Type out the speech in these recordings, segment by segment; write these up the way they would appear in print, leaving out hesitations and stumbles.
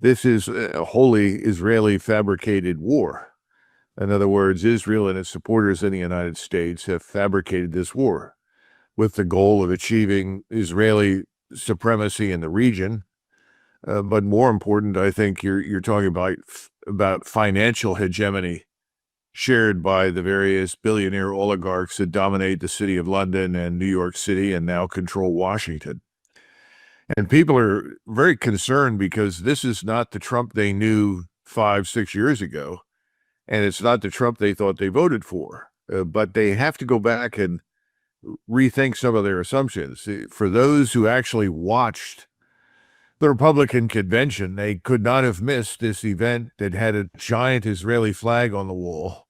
This is a wholly Israeli fabricated war. In other words, Israel and its supporters in the United States have fabricated this war with the goal of achieving Israeli supremacy in the region. But more important, I think you're talking about financial hegemony shared by the various billionaire oligarchs that dominate the city of London and New York City and now control Washington. And people are very concerned because this is not the Trump they knew 5-6 years ago, and it's not the Trump they thought they voted for. But they have to go back and rethink some of their assumptions. For those who actually watched the Republican convention, they could not have missed this event that had a giant Israeli flag on the wall,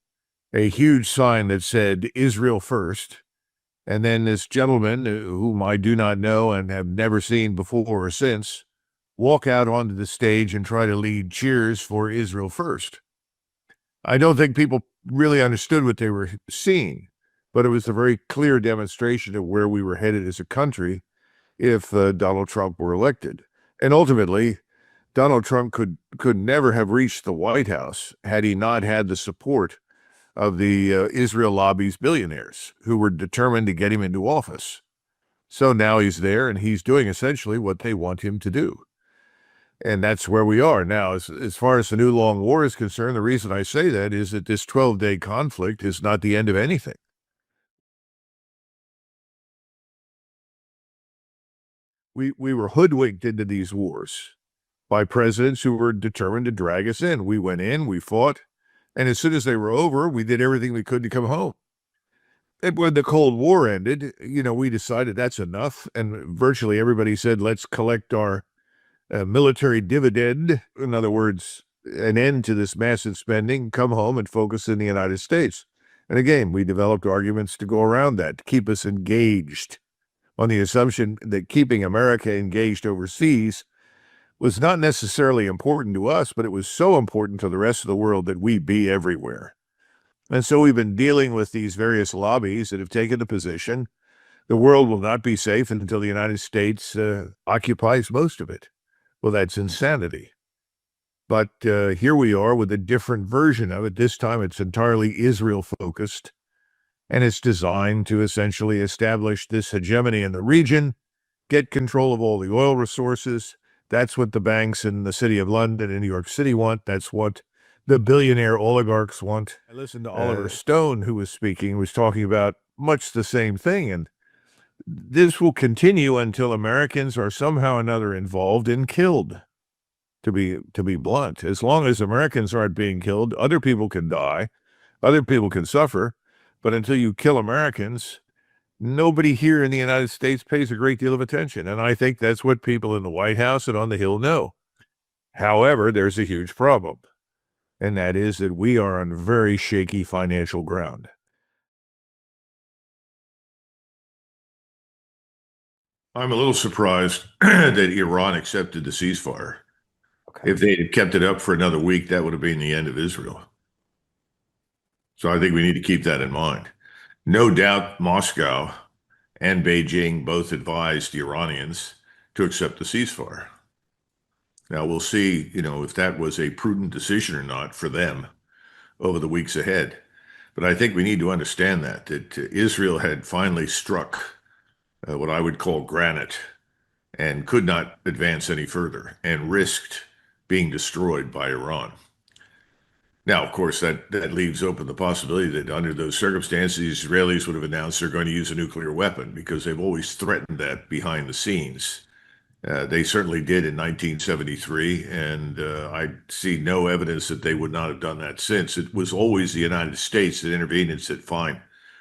a huge sign that said Israel first, and then this gentleman, whom I do not know and have never seen before or since, walk out onto the stage and try to lead cheers for Israel first. I don't think people really understood what they were seeing, but it was a very clear demonstration of where we were headed as a country if Donald Trump were elected. And ultimately, Donald Trump could never have reached the White House had he not had the support of the Israel lobby's billionaires who were determined to get him into office. So now he's there and he's doing essentially what they want him to do. And that's where we are now. As far as the new long war is concerned, the reason I say that is that this 12-day conflict is not the end of anything. We were hoodwinked into these wars by presidents who were determined to drag us in. We went in, we fought, and as soon as they were over, we did everything we could to come home. And when the Cold War ended, we decided that's enough. And virtually everybody said, let's collect our military dividend. In other words, an end to this massive spending, come home and focus in the United States. And again, we developed arguments to go around that, to keep us engaged on the assumption that keeping America engaged overseas was not necessarily important to us, but it was so important to the rest of the world that we be everywhere. And so we've been dealing with these various lobbies that have taken the position the world will not be safe until the United States occupies most of it. Well, that's insanity. But here we are with a different version of it. This time it's entirely Israel-focused, and it's designed to essentially establish this hegemony in the region, get control of all the oil resources. That's what the banks in the city of London and New York City want. That's what the billionaire oligarchs want. I listened to Oliver Stone, who was speaking, was talking about much the same thing. And this will continue until Americans are somehow or another involved and killed, to be blunt. As long as Americans aren't being killed, other people can die, other people can suffer. But until you kill Americans, nobody here in the United States pays a great deal of attention. And I think that's what people in the White House and on the Hill know. However, there's a huge problem, and that is that we are on very shaky financial ground. I'm a little surprised that Iran accepted the ceasefire. Okay. If they had kept it up for another week, that would have been the end of Israel. So I think we need to keep that in mind. No doubt Moscow and Beijing both advised the Iranians to accept the ceasefire. Now we'll see, if that was a prudent decision or not for them over the weeks ahead. But I think we need to understand that Israel had finally struck what I would call granite and could not advance any further and risked being destroyed by Iran. Now, of course, that leaves open the possibility that under those circumstances, the Israelis would have announced they're going to use a nuclear weapon because they've always threatened that behind the scenes. They certainly did in 1973, and I see no evidence that they would not have done that since. It was always the United States that intervened and said, fine,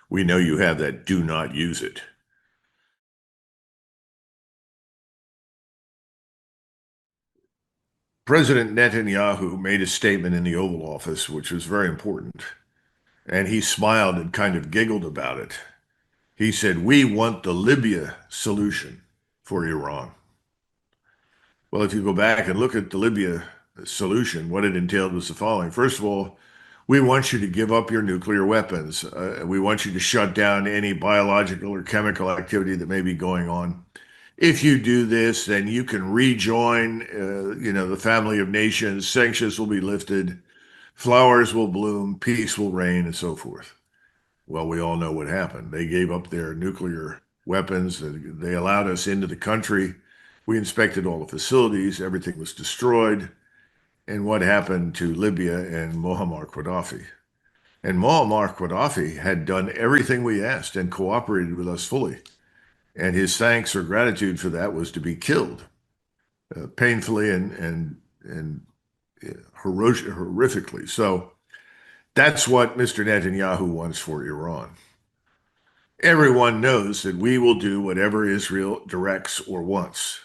we know you have that, do not use it. President Netanyahu made a statement in the Oval Office, which was very important, and he smiled and kind of giggled about it. He said, we want the Libya solution for Iran. Well, if you go back and look at the Libya solution, what it entailed was the following. First of all, we want you to give up your nuclear weapons. We want you to shut down any biological or chemical activity that may be going on if you do this, then you can rejoin, the family of nations, sanctions will be lifted, flowers will bloom, peace will reign, and so forth. Well, we all know what happened. They gave up their nuclear weapons. They allowed us into the country. We inspected all the facilities. Everything was destroyed. And what happened to Libya and Muammar Gaddafi? And Muammar Gaddafi had done everything we asked and cooperated with us fully. And his thanks or gratitude for that was to be killed painfully and horrifically. So that's what Mr. Netanyahu wants for Iran. Everyone knows that we will do whatever Israel directs or wants.